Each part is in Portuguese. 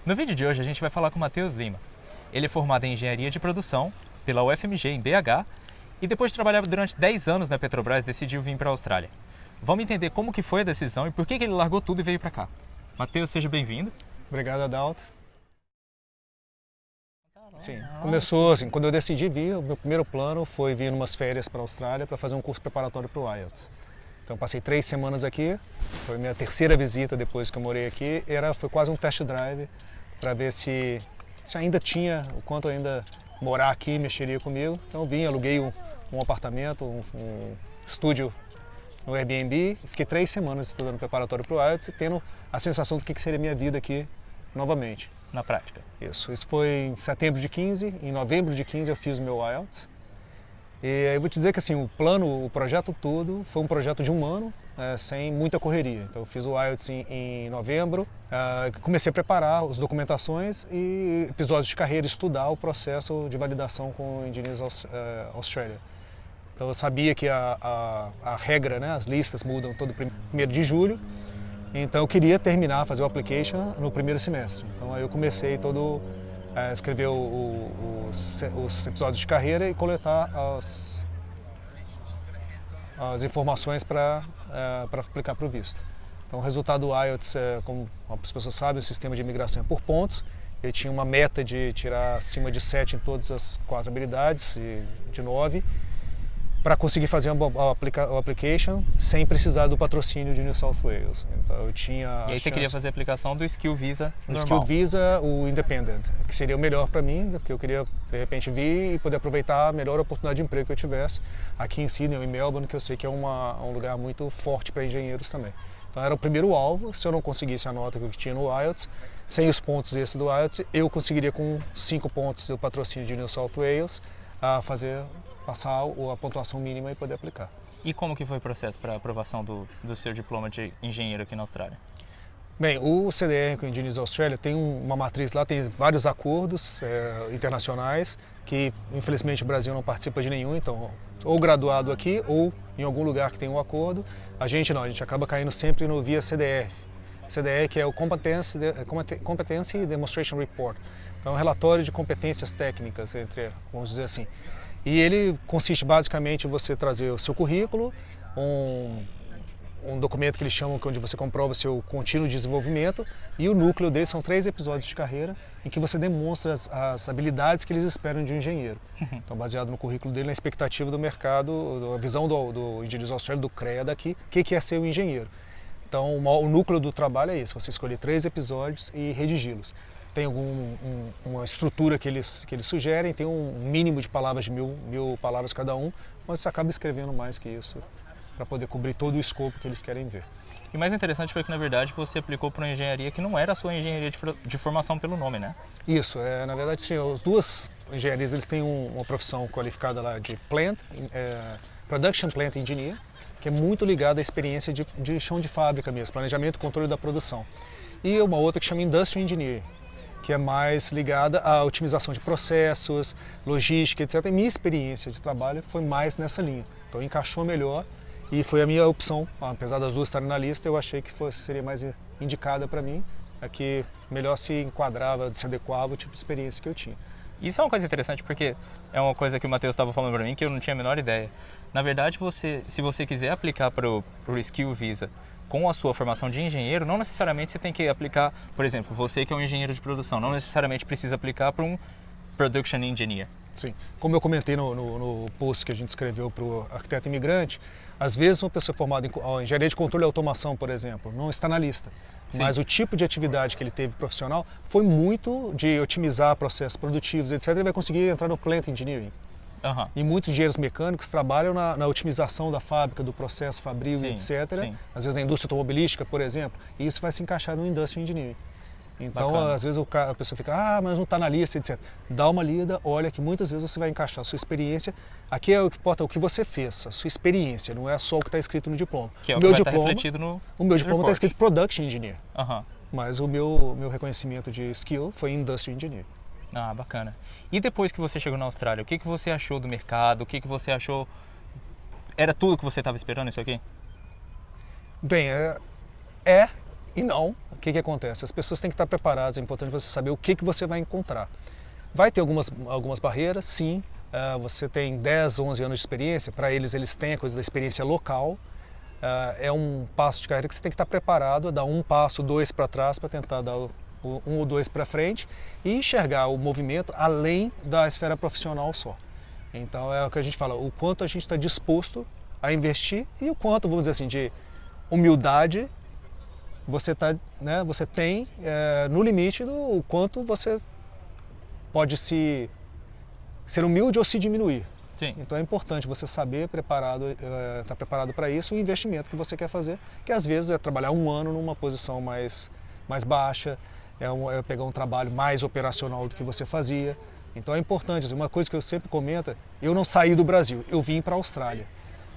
No vídeo de hoje a gente vai falar com o Matheus Lima. Ele é formado em Engenharia de Produção pela UFMG em BH e depois de trabalhar durante 10 anos na Petrobras decidiu vir para a Austrália. Vamos entender como que foi a decisão e por que ele largou tudo e veio para cá. Matheus, seja bem-vindo. Obrigado, Adalto. Sim, começou assim, quando eu decidi vir, o meu primeiro plano foi vir umas férias para a Austrália para fazer um curso preparatório para o IELTS. Então passei 3 semanas aqui, foi a minha terceira visita depois que eu morei aqui, foi quase um test drive para ver se ainda tinha, o quanto ainda morar aqui mexeria comigo. Então vim, aluguei um apartamento, um estúdio no Airbnb, fiquei 3 semanas estudando preparatório para o IELTS e tendo a sensação do que seria minha vida aqui novamente. Na prática. Isso foi em setembro de 15, em novembro de 15 eu fiz o meu IELTS. E eu vou te dizer que assim, o projeto todo foi um projeto de 1 ano, sem muita correria. Então eu fiz o IELTS em novembro, comecei a preparar as documentações e episódios de carreira, estudar o processo de validação com o Engineers Australia. Então eu sabia que a regra, né, as listas mudam todo 1º de julho. Então eu queria terminar, fazer o application no primeiro semestre. Então aí eu comecei a escrever os episódios de carreira e coletar as informações para aplicar para o visto. Então o resultado do IELTS, como as pessoas sabem, o sistema de imigração é por pontos. Eu tinha uma meta de tirar acima de 7 em todas as 4 habilidades, de 9. Para conseguir fazer o application sem precisar do patrocínio de New South Wales. Então eu tinha. E aí você queria fazer a aplicação do Skill Visa normal? O Skill Visa, o Independent, que seria o melhor para mim, porque eu queria de repente vir e poder aproveitar a melhor oportunidade de emprego que eu tivesse aqui em Sydney ou em Melbourne, que eu sei que é um lugar muito forte para engenheiros também. Então era o primeiro alvo. Se eu não conseguisse a nota que eu tinha no IELTS, sem os pontos do IELTS, eu conseguiria com 5 pontos do patrocínio de New South Wales passar a pontuação mínima e poder aplicar. E como que foi o processo para a aprovação do seu diploma de engenheiro aqui na Austrália? Bem, o CDR com o Engineers Australia tem uma matriz lá, tem vários acordos internacionais que infelizmente o Brasil não participa de nenhum, então ou graduado aqui ou em algum lugar que tem um acordo, a gente acaba caindo sempre no via CDR. CDR que é o Competency Demonstration Report, então é um relatório de competências técnicas, vamos dizer assim. E ele consiste basicamente em você trazer o seu currículo, um documento que eles chamam onde você comprova o seu contínuo desenvolvimento, e o núcleo dele são 3 episódios de carreira em que você demonstra as habilidades que eles esperam de um engenheiro. Então, baseado no currículo dele, na expectativa do mercado, a visão do Engineers Australia, do CREA daqui, o que é ser um engenheiro. Então, o núcleo do trabalho é esse, você escolher 3 episódios e redigi-los. Tem uma estrutura que eles sugerem, tem um mínimo de palavras de 1000 palavras cada um, mas você acaba escrevendo mais que isso para poder cobrir todo o escopo que eles querem ver. E o mais interessante foi que, na verdade, você aplicou para uma engenharia que não era a sua engenharia de formação pelo nome, né? Isso, na verdade, sim, as duas engenharias eles têm uma profissão qualificada lá de Production Plant Engineer, que é muito ligada à experiência de chão de fábrica mesmo, planejamento e controle da produção. E uma outra que chama Industrial Engineer, que é mais ligada à otimização de processos, logística, etc. E minha experiência de trabalho foi mais nessa linha. Então encaixou melhor e foi a minha opção. Apesar das duas estarem na lista, eu achei que seria mais indicada para mim, a que melhor se enquadrava, se adequava ao tipo de experiência que eu tinha. Isso é uma coisa interessante porque é uma coisa que o Matheus estava falando para mim que eu não tinha a menor ideia. Na verdade, se você quiser aplicar para o Skill Visa com a sua formação de engenheiro, não necessariamente você tem que aplicar, por exemplo, você que é um engenheiro de produção, não necessariamente precisa aplicar para um Production Engineer. Sim, como eu comentei no post que a gente escreveu para o arquiteto imigrante, às vezes uma pessoa formada em engenharia de controle e automação, por exemplo, não está na lista. Sim. Mas o tipo de atividade que ele teve profissional foi muito de otimizar processos produtivos, etc. Ele vai conseguir entrar no Plant Engineering. E muitos engenheiros mecânicos trabalham na otimização da fábrica, do processo fabril, etc. Sim. Às vezes na indústria automobilística, por exemplo, e isso vai se encaixar no Industrial Engineering. Então, bacana. Às vezes a pessoa fica, mas não está na lista, etc. Dá uma lida, olha que muitas vezes você vai encaixar a sua experiência. Aqui é o que importa, o que você fez, a sua experiência, não é só o que está escrito no diploma. Que é o que vai estar refletido no O meu diploma está escrito Production Engineer, mas o meu reconhecimento de skill foi Industrial Engineer. Ah, bacana. E depois que você chegou na Austrália, o que você achou do mercado? O que você achou? Era tudo que você estava esperando isso aqui? Bem, E não, o que acontece? As pessoas têm que estar preparadas, é importante você saber o que você vai encontrar. Vai ter algumas barreiras, sim. Você tem 10, 11 anos de experiência, para eles têm a coisa da experiência local. É um passo de carreira que você tem que estar preparado a dar um passo, dois para trás para tentar dar um ou dois para frente e enxergar o movimento além da esfera profissional só. Então é o que a gente fala, o quanto a gente está disposto a investir e o quanto, vamos dizer assim, de humildade você tem no limite do quanto você pode ser humilde ou se diminuir. Sim. Então é importante você saber estar preparado para isso, o investimento que você quer fazer, que às vezes é trabalhar um ano numa posição mais baixa, é pegar um trabalho mais operacional do que você fazia. Então é importante, uma coisa que eu sempre comento, eu não saí do Brasil, eu vim para a Austrália.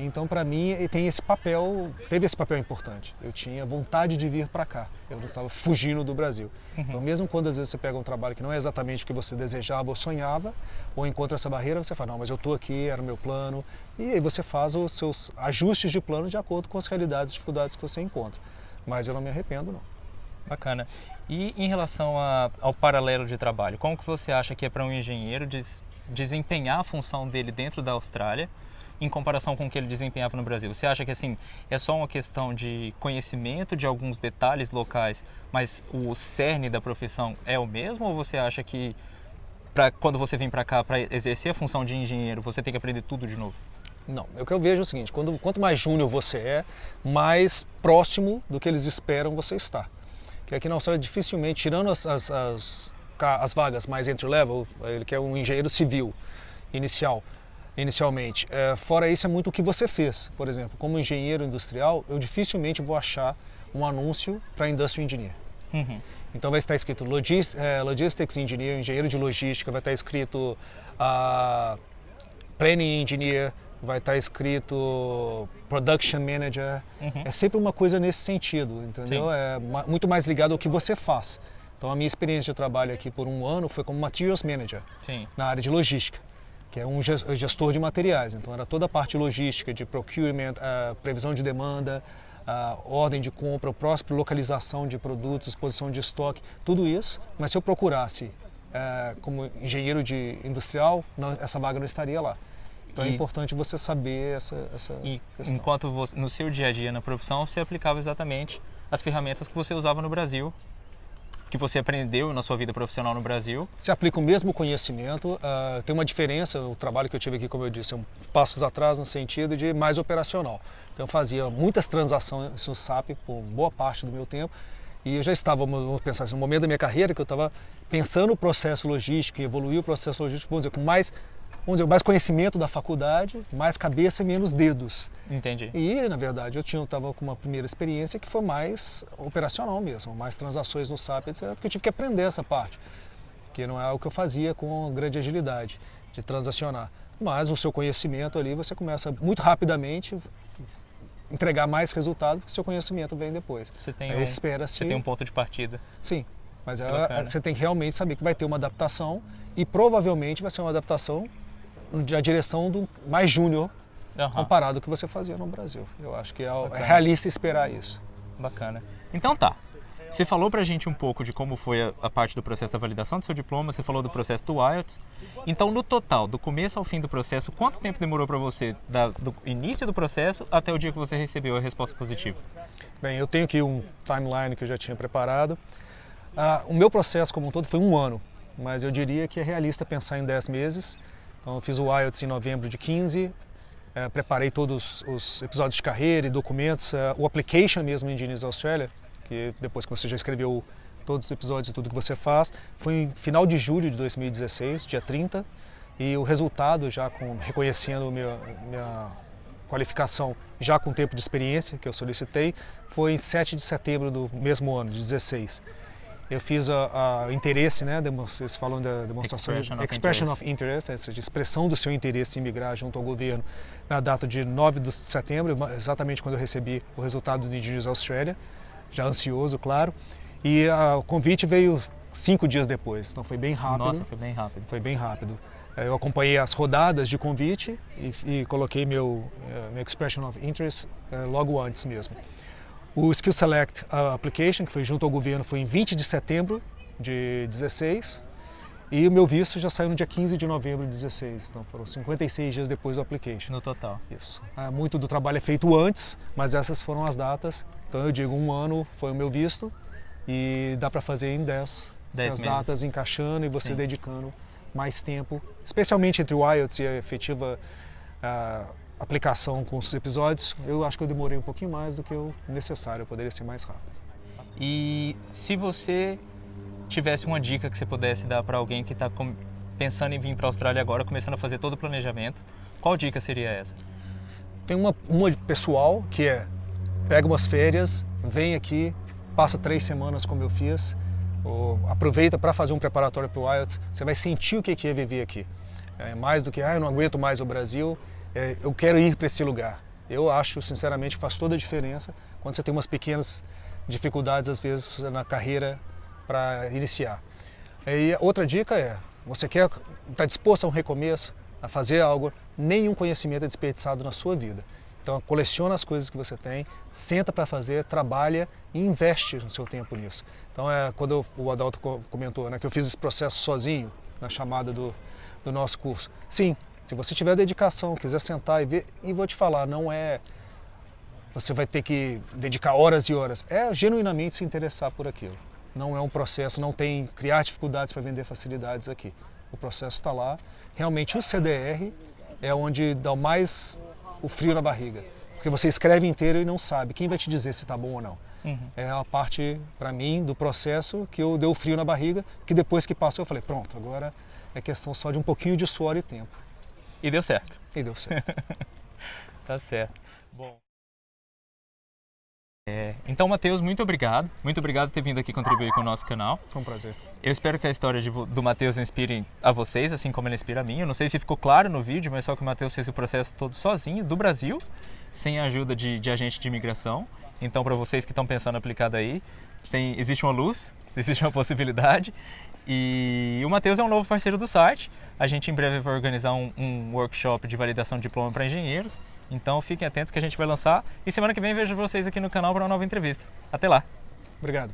Então para mim teve esse papel importante. Eu tinha vontade de vir para cá, eu não estava fugindo do Brasil. Então mesmo quando às vezes você pega um trabalho que não é exatamente o que você desejava ou sonhava, ou encontra essa barreira, você fala, não, mas eu estou aqui, era o meu plano, e aí você faz os seus ajustes de plano de acordo com as realidades e dificuldades que você encontra. Mas eu não me arrependo, não. Bacana. E em relação ao paralelo de trabalho, como que você acha que é para um engenheiro desempenhar a função dele dentro da Austrália em comparação com o que ele desempenhava no Brasil? Você acha que assim é só uma questão de conhecimento de alguns detalhes locais, mas o cerne da profissão é o mesmo? Ou você acha que quando você vem para cá para exercer a função de engenheiro, você tem que aprender tudo de novo? Não, o que eu vejo é o seguinte, quanto mais júnior você é, mais próximo do que eles esperam você está. Que aqui na Austrália dificilmente, tirando as vagas mais entry-level, ele quer um engenheiro civil inicialmente. Fora isso é muito o que você fez. Por exemplo, como engenheiro industrial, eu dificilmente vou achar um anúncio para Industrial Engineer. Então vai estar escrito Logistics Engineer, engenheiro de logística, vai estar escrito Planning Engineer, vai estar escrito Production Manager. É sempre uma coisa nesse sentido, entendeu? Sim. É muito mais ligado ao que você faz. Então a minha experiência de trabalho aqui por um ano foi como Materials Manager, sim, na área de logística, que é um gestor de materiais. Então era toda a parte logística, de procurement, previsão de demanda, ordem de compra, própria localização de produtos, posição de estoque, tudo isso. Mas se eu procurasse como engenheiro industrial, essa vaga não estaria lá. Então é importante você saber essa questão. Enquanto no seu dia a dia na profissão, você aplicava exatamente as ferramentas que você usava no Brasil, que você aprendeu na sua vida profissional no Brasil. Você aplica o mesmo conhecimento, tem uma diferença, o trabalho que eu tive aqui, como eu disse, é passos atrás no sentido de mais operacional. Então eu fazia muitas transações no SAP por boa parte do meu tempo, e eu já estava, vamos pensar assim, no momento da minha carreira que eu estava pensando o processo logístico, evoluir o processo logístico, vamos dizer, com mais conhecimento da faculdade, mais cabeça e menos dedos. Entendi. E, na verdade, eu estava com uma primeira experiência que foi mais operacional mesmo, mais transações no SAP, etc., porque eu tive que aprender essa parte, que não é algo que eu fazia com grande agilidade, de transacionar. Mas o seu conhecimento ali, você começa muito rapidamente entregar mais resultado, seu conhecimento vem depois. Você tem um ponto de partida. Sim, mas você tem que realmente saber que vai ter uma adaptação e provavelmente vai ser uma adaptação na direção do mais júnior comparado ao que você fazia no Brasil. Eu acho que é realista esperar isso. Bacana. Então tá. Você falou pra gente um pouco de como foi a parte do processo da validação do seu diploma, você falou do processo do IELTS. Então, no total, do começo ao fim do processo, quanto tempo demorou para você, do início do processo até o dia que você recebeu a resposta positiva? Bem, eu tenho aqui um timeline que eu já tinha preparado. O meu processo como um todo foi um ano, mas eu diria que é realista pensar em 10 meses. Então, eu fiz o IELTS em novembro de 15, preparei todos os episódios de carreira e documentos, o application mesmo em Engineers Australia, que depois que você já escreveu todos os episódios e tudo que você faz, foi em final de julho de 2016, dia 30, e o resultado já reconhecendo minha qualificação já com tempo de experiência que eu solicitei, foi em 7 de setembro do mesmo ano, de 16. Eu fiz o interesse, né? Vocês falam da demonstração Expression of Interest, essa expressão do seu interesse em migrar junto ao governo, na data de 9 de setembro, exatamente quando eu recebi o resultado do Engineers Australia, já ansioso, claro. E o convite veio 5 dias depois, então foi bem rápido. Nossa, foi bem rápido. Foi bem rápido. Eu acompanhei as rodadas de convite e coloquei meu Expression of Interest logo antes mesmo. O Skill Select Application, que foi junto ao governo, foi em 20 de setembro de 16 e o meu visto já saiu no dia 15 de novembro de 16, então foram 56 dias depois do application. No total. Isso. Muito do trabalho é feito antes, mas essas foram as datas, então eu digo 1 ano foi o meu visto e dá para fazer em 10 as datas encaixando e você dedicando mais tempo, especialmente entre o IELTS e a efetiva aplicação com os episódios. Eu acho que eu demorei um pouquinho mais do que o necessário, eu poderia ser mais rápido. E se você tivesse uma dica que você pudesse dar para alguém que está pensando em vir para a Austrália agora, começando a fazer todo o planejamento, qual dica seria essa? Tem uma pessoal que é, pega umas férias, vem aqui, passa 3 semanas como eu fiz, aproveita para fazer um preparatório para o IELTS, você vai sentir o que é viver aqui. É mais do que, eu não aguento mais o Brasil, eu quero ir para esse lugar. Eu acho, sinceramente, que faz toda a diferença quando você tem umas pequenas dificuldades, às vezes, na carreira para iniciar. E outra dica é, você está disposto a um recomeço, a fazer algo, nenhum conhecimento é desperdiçado na sua vida. Então, coleciona as coisas que você tem, senta para fazer, trabalha e investe no seu tempo nisso. Então, quando o Adalto comentou, né, que eu fiz esse processo sozinho, na chamada do nosso curso. Sim, se você tiver dedicação, quiser sentar e ver, e vou te falar, não é... Você vai ter que dedicar horas e horas. É genuinamente se interessar por aquilo. Não é um processo, não tem criar dificuldades para vender facilidades aqui. O processo está lá. Realmente o CDR é onde dá mais o frio na barriga. Porque você escreve inteiro e não sabe. Quem vai te dizer se está bom ou não? É a parte, para mim, do processo que eu dei o frio na barriga, que depois que passou eu falei, pronto, agora é questão só de um pouquinho de suor e tempo. E deu certo. E deu certo. Tá certo. Bom. Então, Matheus, muito obrigado. Muito obrigado por ter vindo aqui contribuir com o nosso canal. Foi um prazer. Eu espero que a história do Matheus inspire a vocês, assim como ele inspira a mim. Eu não sei se ficou claro no vídeo, mas só que o Matheus fez o processo todo sozinho, do Brasil, sem a ajuda de agente de imigração. Então, para vocês que estão pensando em aplicar daí, existe uma luz, existe uma possibilidade. E o Matheus é um novo parceiro do site. A gente em breve vai organizar um workshop de validação de diploma para engenheiros. Então fiquem atentos que a gente vai lançar. E semana que vem vejo vocês aqui no canal para uma nova entrevista. Até lá! Obrigado.